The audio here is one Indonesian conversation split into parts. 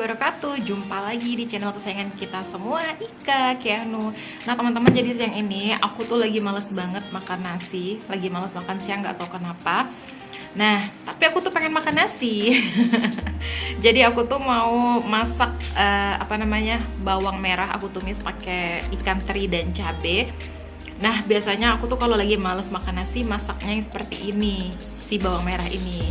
wabarakatuh. Jumpa lagi di channel kesayangan kita semua, Ika Keanu. Nah teman-teman, jadi siang ini aku tuh lagi males banget makan nasi. Lagi males makan siang, gak tahu kenapa. Nah, tapi aku tuh pengen makan nasi. Jadi aku tuh mau masak bawang merah. Aku tumis pakai ikan teri dan cabe. Nah, biasanya aku tuh kalau lagi males makan nasi, masaknya yang seperti ini, si bawang merah ini.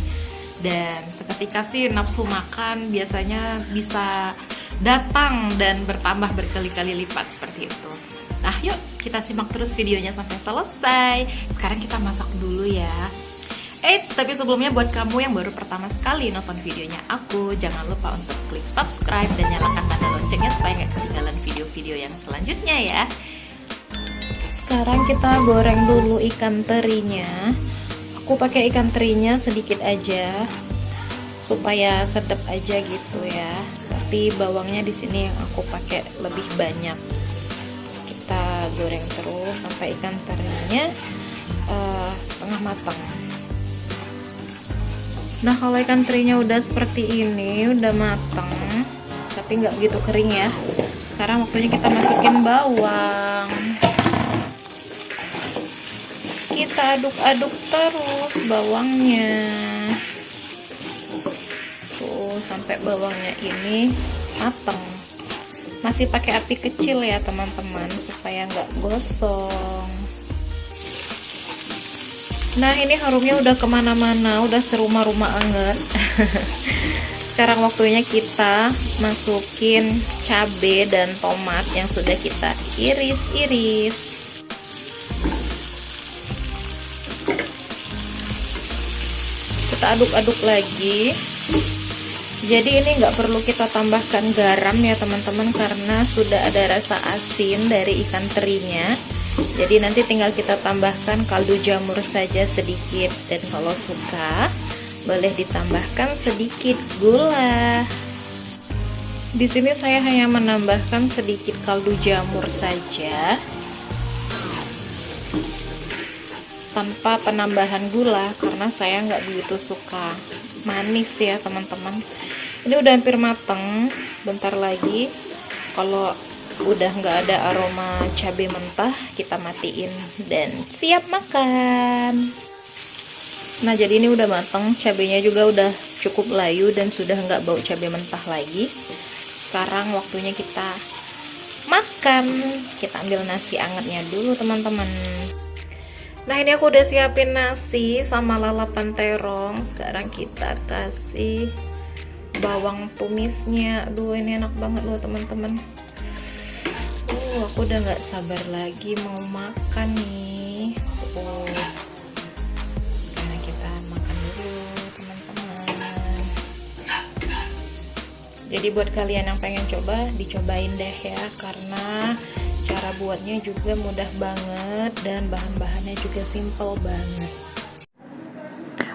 Dan seketika sih nafsu makan biasanya bisa datang dan bertambah berkali-kali lipat seperti itu. Nah, yuk kita simak terus videonya sampai selesai. Sekarang kita masak dulu ya. Tapi sebelumnya buat kamu yang baru pertama sekali nonton videonya aku, jangan lupa untuk klik subscribe dan nyalakan tanda loncengnya supaya nggak ketinggalan video-video yang selanjutnya ya. Sekarang kita goreng dulu ikan terinya. Aku pakai ikan terinya sedikit aja supaya sedap aja gitu ya. Tapi bawangnya di sini yang aku pakai lebih banyak. Kita goreng terus sampai ikan terinya setengah matang. Nah, kalau ikan terinya udah seperti ini, udah matang, tapi nggak begitu kering ya. Sekarang waktunya kita masukin bawang. Kita aduk-aduk terus bawangnya tuh sampai bawangnya ini matang. Masih pakai api kecil ya teman-teman, supaya nggak gosong. Nah, ini harumnya udah kemana-mana, udah serumah-rumah anget. Sekarang waktunya kita masukin cabai dan tomat yang sudah kita iris-iris. Kita aduk-aduk lagi. Jadi ini nggak perlu kita tambahkan garam ya teman-teman, karena sudah ada rasa asin dari ikan terinya. Jadi nanti tinggal kita tambahkan kaldu jamur saja sedikit, dan kalau suka boleh ditambahkan sedikit gula. Di sini saya hanya menambahkan sedikit kaldu jamur saja, tanpa penambahan gula, karena saya nggak begitu suka manis ya teman-teman. Ini udah hampir mateng, bentar lagi kalau udah nggak ada aroma cabai mentah, kita matiin dan siap makan. Nah, jadi ini udah mateng, cabenya juga udah cukup layu dan sudah nggak bau cabai mentah lagi. Sekarang waktunya kita makan. Kita ambil nasi angetnya dulu teman-teman. Nah, ini aku udah siapin nasi sama lalapan terong. Sekarang kita kasih bawang tumisnya. Aduh, ini enak banget loh teman-teman. Aku udah nggak sabar lagi mau makan nih. Nah, kita makan dulu teman-teman. Jadi buat kalian yang pengen coba, dicobain deh ya, karena cara buatnya juga mudah banget dan bahan-bahannya juga simple banget.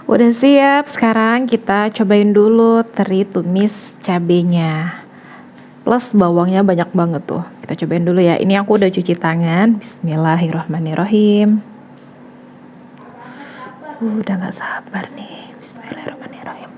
Udah siap, sekarang kita cobain dulu teri tumis cabenya. Plus bawangnya banyak banget tuh. Kita cobain dulu ya. Ini aku udah cuci tangan. Bismillahirrahmanirrahim. Udah gak sabar nih. Bismillahirrahmanirrahim.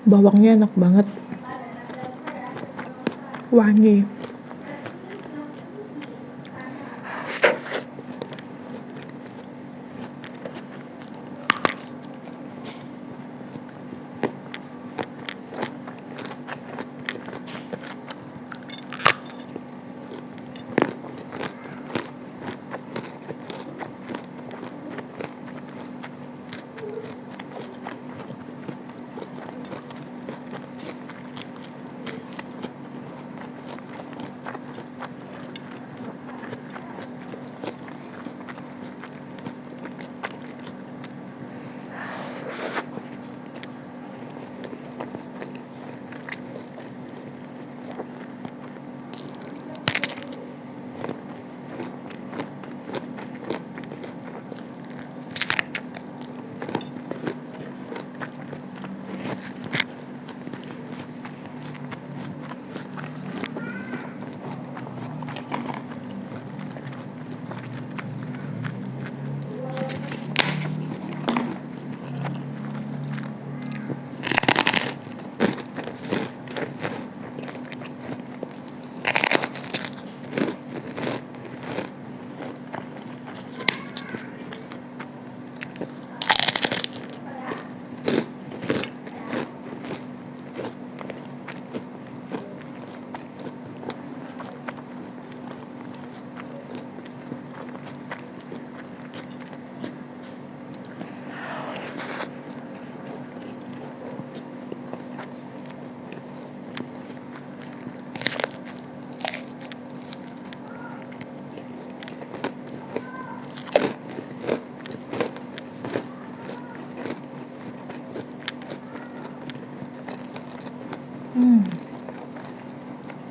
Bawangnya enak banget, wangi.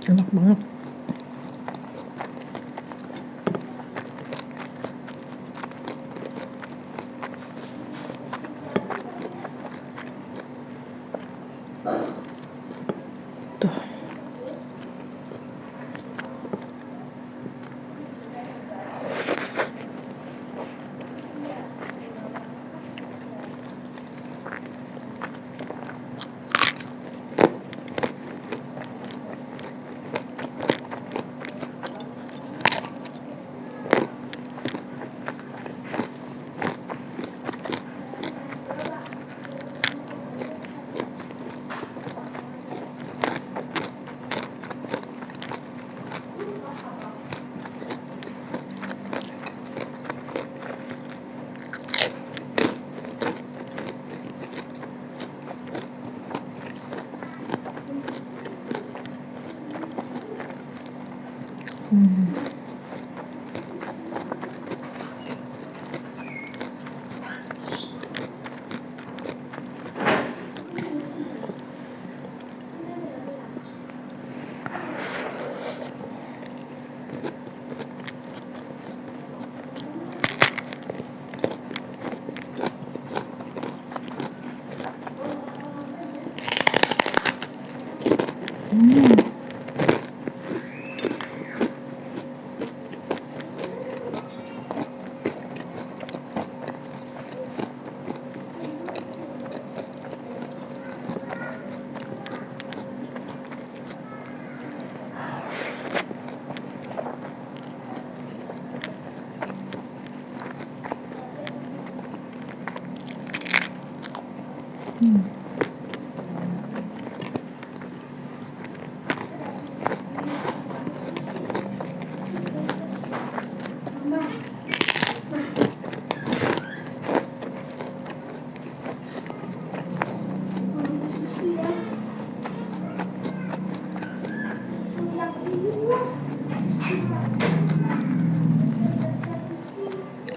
Enak banget. Tuh.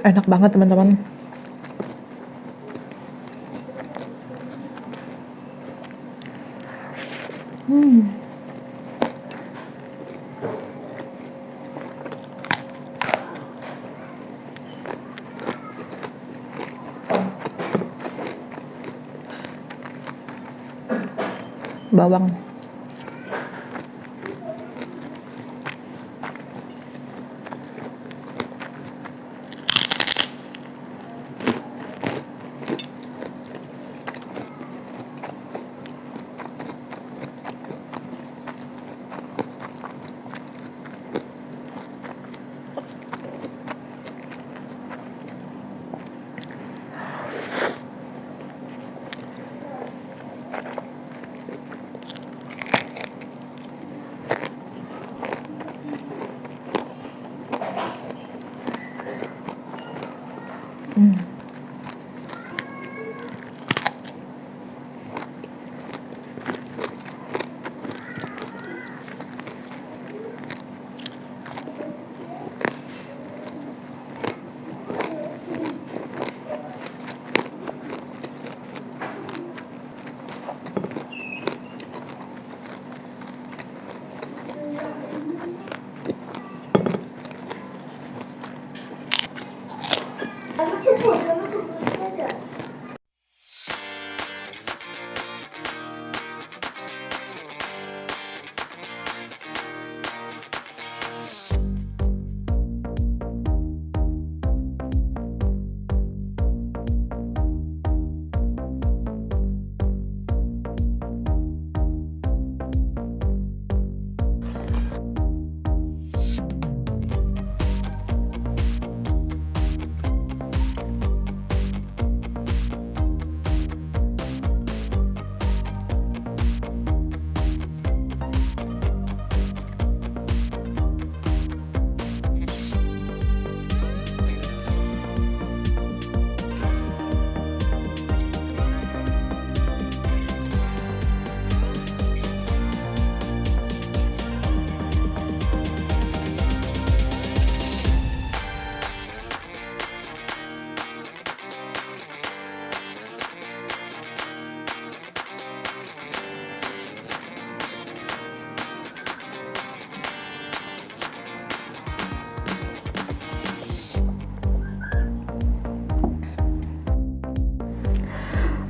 Enak banget teman-teman. Bawang.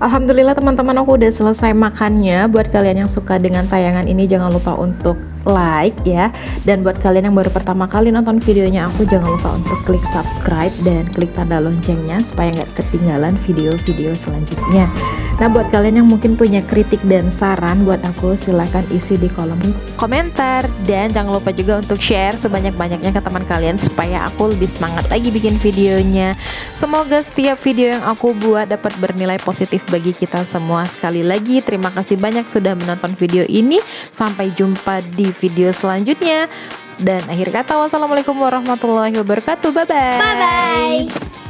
Alhamdulillah teman-teman, aku udah selesai makannya. Buat kalian yang suka dengan tayangan ini jangan lupa untuk like ya. Dan buat kalian yang baru pertama kali nonton videonya aku, jangan lupa untuk klik subscribe dan klik tanda loncengnya supaya nggak ketinggalan video-video selanjutnya. Nah, buat kalian yang mungkin punya kritik dan saran buat aku, silahkan isi di kolom komentar. Dan jangan lupa juga untuk share sebanyak-banyaknya ke teman kalian supaya aku lebih semangat lagi bikin videonya. Semoga setiap video yang aku buat dapat bernilai positif bagi kita semua. Sekali lagi terima kasih banyak sudah menonton video ini. Sampai jumpa di video selanjutnya. Dan akhir kata, wassalamualaikum warahmatullahi wabarakatuh. Bye bye. Bye bye.